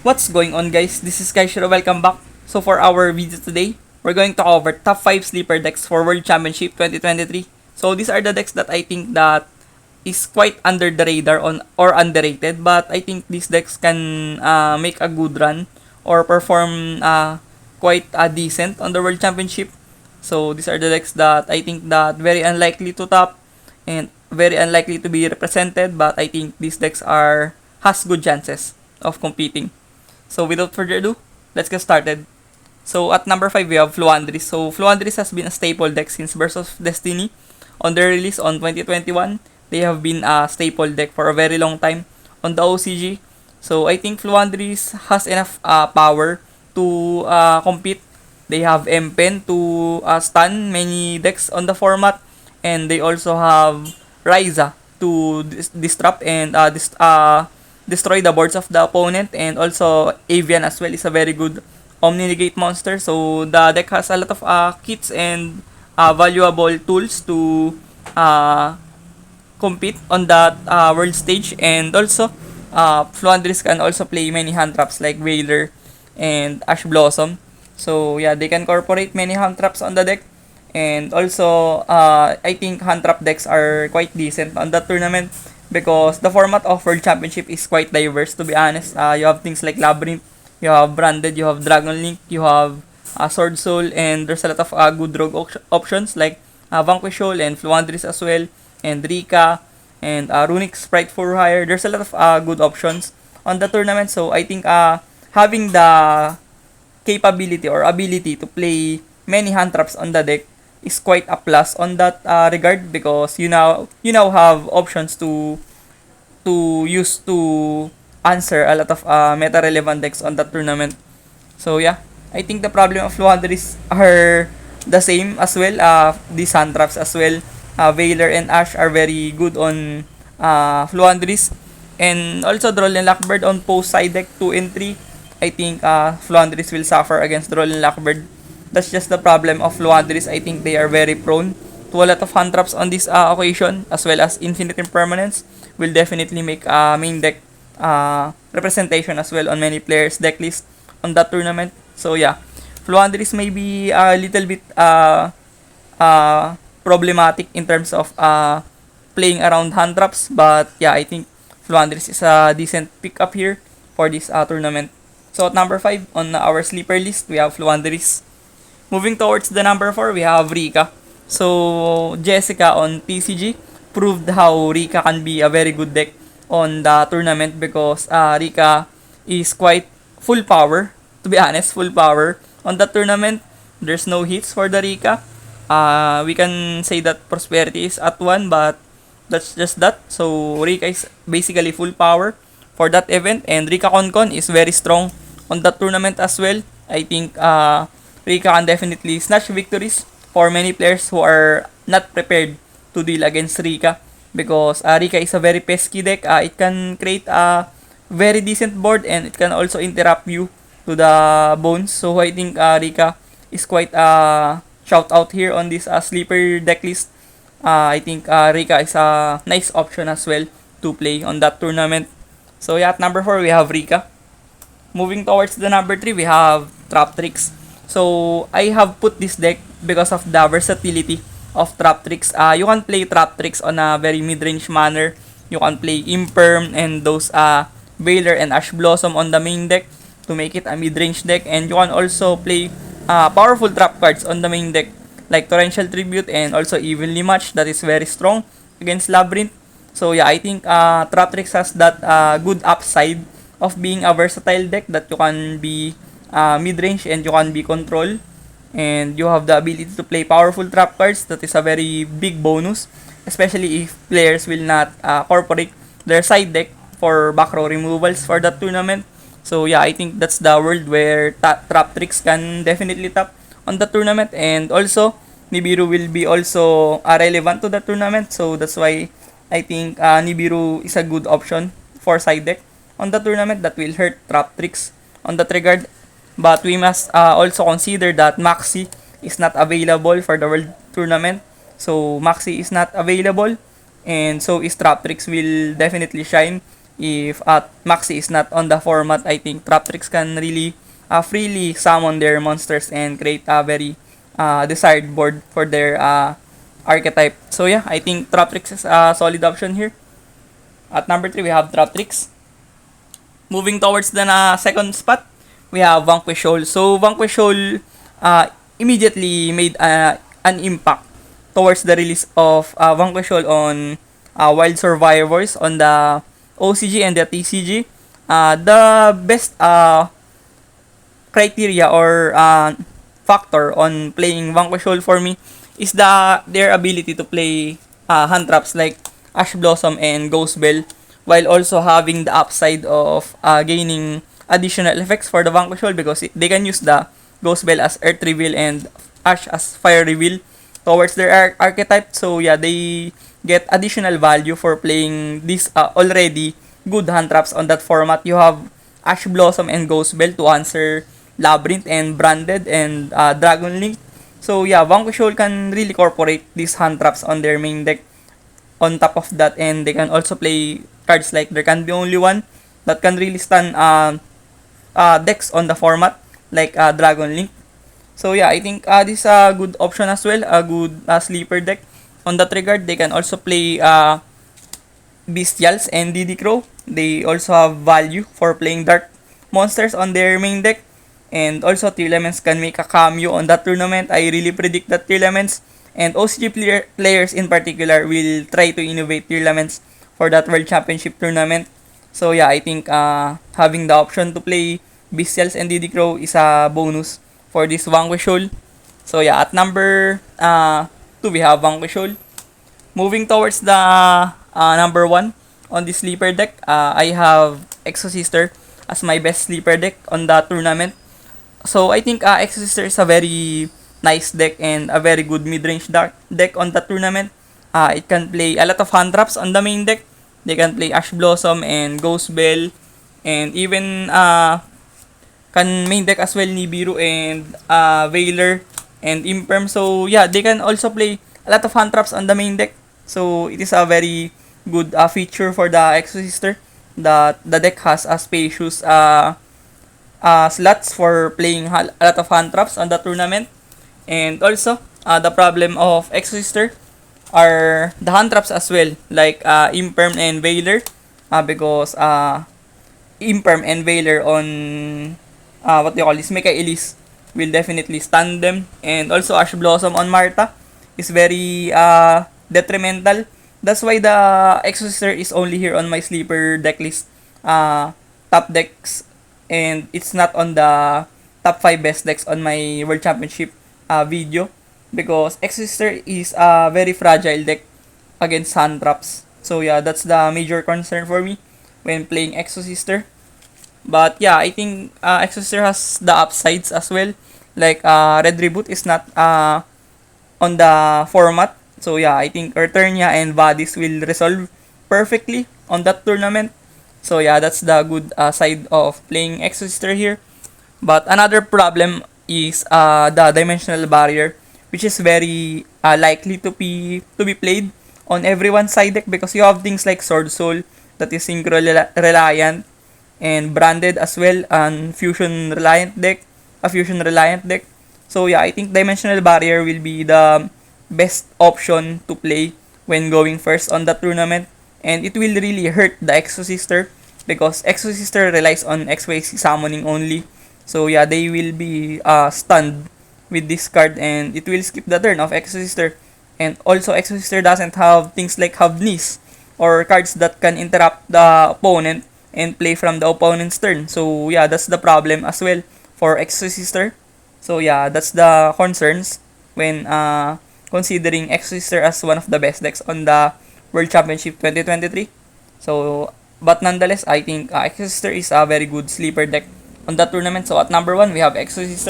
What's going on, guys? This is Kaishiro. Welcome back. So for our video today, we're going to cover top 5 sleeper decks for World Championship 2023. So these are the decks that I think that is quite under the radar on or underrated, but I think these decks can make a good run or perform quite decent on the World Championship. So these are the decks that I think that very unlikely to top and very unlikely to be represented, but I think these decks are has good chances of competing. So without further ado, let's get started. So at number 5 we have Fluandris. So Fluandris has been a staple deck since Burst of Destiny. On their release on 2021, they have been a staple deck for a very long time on the OCG. So I think Fluandris has enough power to compete. They have M-Pen to stun many decks on the format, and they also have Raiza to disrupt and destroy the boards of the opponent, and also Avian as well is a very good Omni-Negate monster. So the deck has a lot of kits and valuable tools to uh, compete on that world stage, and also Fluandris can also play many hand traps like Wailer and Ash Blossom. So yeah, they can incorporate many hand traps on the deck, and also I think hand trap decks are quite decent on that tournament because the format of World Championship is quite diverse, to be honest. You have things like Labyrinth, you have Branded, you have Dragon Link, you have Sword Soul, and there's a lot of good rogue options like Vanquish Soul and Fluandris as well, and Rika, and Runic Sprite for Hire. There's a lot of good options on the tournament, so I think having the capability or ability to play many hand traps on the deck is quite a plus on that regard, because you now have options to use to answer a lot of meta relevant decks on that tournament. So yeah, I think the problem of Luandris are the same as well. These hand traps as well. Veiler and Ash are very good on Fluandris. And also Droll and Lockbird on post side deck 2 and 3. I think Fluandris will suffer against Droll and Lockbird. That's just the problem of Fluandris. I think they are very prone to a lot of hand traps on this occasion, as well as infinite impermanence will definitely make main deck representation as well on many players deck list on that tournament. So yeah, Fluandris may be a little bit problematic in terms of playing around hand traps, but yeah, I think Fluandris is a decent pickup here for this tournament. So at number 5 on our sleeper list, we have Fluandris. Moving towards the number 4, we have Rika. So Jessica on TCG proved how Rika can be a very good deck on the tournament, because Rika is quite full power, to be honest, full power on that tournament. There's no hits for the Rika. We can say that Prosperity is at 1, but that's just that. So Rika is basically full power for that event, and Rika Concon is very strong on that tournament as well. I think Rika can definitely snatch victories for many players who are not prepared to deal against Rika, because Rika is a very pesky deck. It can create a very decent board, and it can also interrupt you to the bones. So I think Rika is quite a shout out here on this sleeper deck list. I think Rika is a nice option as well to play on that tournament. So yeah, at number 4 we have Rika. Moving towards the number 3, we have Trap Tricks. So I have put this deck because of the versatility of Trap Tricks. You can play Trap Tricks on a very mid-range manner. You can play Imperm and those Veiler and Ash Blossom on the main deck to make it a mid-range deck. And you can also play powerful trap cards on the main deck like Torrential Tribute and also Evenly Match, that is very strong against Labyrinth. So yeah, I think Trap Tricks has that good upside of being a versatile deck that you can be mid-range and you can be control, and you have the ability to play powerful trap cards. That is a very big bonus, especially if players will not incorporate their side deck for back row removals for that tournament. So yeah, I think that's the world where Trap Tricks can definitely tap on the tournament, and also Nibiru will be also relevant to the tournament. So that's why I think Nibiru is a good option for side deck on the tournament that will hurt Trap Tricks on that regard. But we must also consider that Maxi is not available for the World Tournament. So Maxi is not available, and so is Trap Tricks will definitely shine if Maxi is not on the format, I think Traptrix can really freely summon their monsters and create a very desired board for their archetype. So yeah, I think Traptrix is a solid option here. At number 3, we have Traptrix. Moving towards the second spot, we have Vanquish Shoal. So Vanquish Shoal immediately made an impact towards the release of Vanquish Shoal on Wild Survivors on the OCG and the TCG. The best criteria or factor on playing Vanquish Shoal for me is their ability to play hand traps like Ash Blossom and Ghost Bell, while also having the upside of gaining additional effects for the Vanquish Shoal, because they can use the Ghost Bell as Earth Reveal and Ash as Fire Reveal towards their archetype. So yeah, they get additional value for playing these already good hand traps on that format. You have Ash Blossom and Ghost Bell to answer Labyrinth and Branded and Dragon Link. So yeah, Vanquish Shoal can really incorporate these hand traps on their main deck. On top of that, and they can also play cards like There Can Be Only One that can really stun decks on the format like Dragon Link. So yeah, I think this is a good option as well, a good sleeper deck. On that regard, they can also play Bestials and DD Crow. They also have value for playing dark monsters on their main deck. And also, Tearlaments can make a cameo on that tournament. I really predict that Tearlaments and OCG players in particular will try to innovate Tearlaments for that World Championship tournament. So yeah, I think having the option to play Bestials and DD Crow is a bonus for this Vanquish Shoal. So yeah, at number 2, we have Vanquish Shoal. Moving towards the number 1 on this sleeper deck, I have Exorcist as my best sleeper deck on the tournament. So I think Exorcist is a very nice deck and a very good mid-range deck on the tournament. It can play a lot of hand traps on the main deck. They can play Ash Blossom and Ghost Bell, and even can main deck as well Nibiru and Veiler and Imperm. So yeah, they can also play a lot of hand traps on the main deck. So it is a very good feature for the Exorcist that the deck has a spacious slots for playing a lot of hand traps on the tournament. And also, the problem of Exorcist are the hand traps as well, like Imperm and Veiler, because Imperm and Veiler on what they call this Mecha Elise will definitely stun them, and also Ash Blossom on Marta is very detrimental. That's why the Exorcist is only here on my sleeper deck list, top decks, and it's not on the top 5 best decks on my World Championship video, because Exorcist is a very fragile deck against hand traps. So yeah, that's the major concern for me when playing Exorcist. But yeah, I think Exorcist has the upsides as well. Like Red Reboot is not on the format. So yeah, I think Eternia and Vadis will resolve perfectly on that tournament. So yeah, that's the good side of playing Exorcist here. But another problem is the dimensional barrier, which is very likely to be played on everyone's side deck, because you have things like Sword Soul that is synchro reliant and branded as well, and fusion reliant deck, a fusion reliant deck. So yeah, I think dimensional barrier will be the best option to play when going first on the tournament, and it will really hurt the Exorcist because Exorcist relies on XYZ summoning only. So yeah, they will be stunned with this card, and it will skip the turn of Exorcist. And also, Exorcist doesn't have things like Havnis or cards that can interrupt the opponent and play from the opponent's turn. So yeah, that's the problem as well for Exorcist. So yeah, that's the concerns when considering Exorcist as one of the best decks on the World Championship 2023. So, but nonetheless, I think Exorcist is a very good sleeper deck on that tournament. So at number 1, we have Exorcist.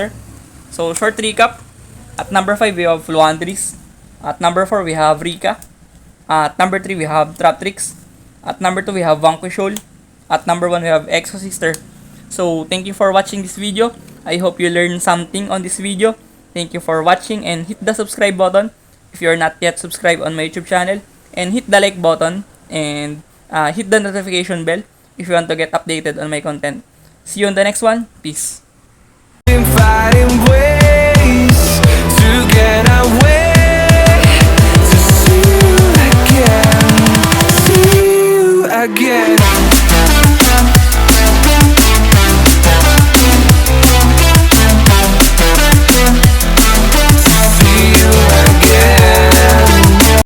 So short recap. At number 5, we have Fluandris. At number 4, we have Rika. At number 3, we have Traptrix. At number 2, we have Vanquish Shoal. At number 1, we have Exorcist. So thank you for watching this video. I hope you learned something on this video. Thank you for watching, and hit the subscribe button if you are not yet subscribed on my YouTube channel, and hit the like button, and hit the notification bell if you want to get updated on my content. See you on the next one. Peace. Been fighting ways to get away, to see you again, see you again.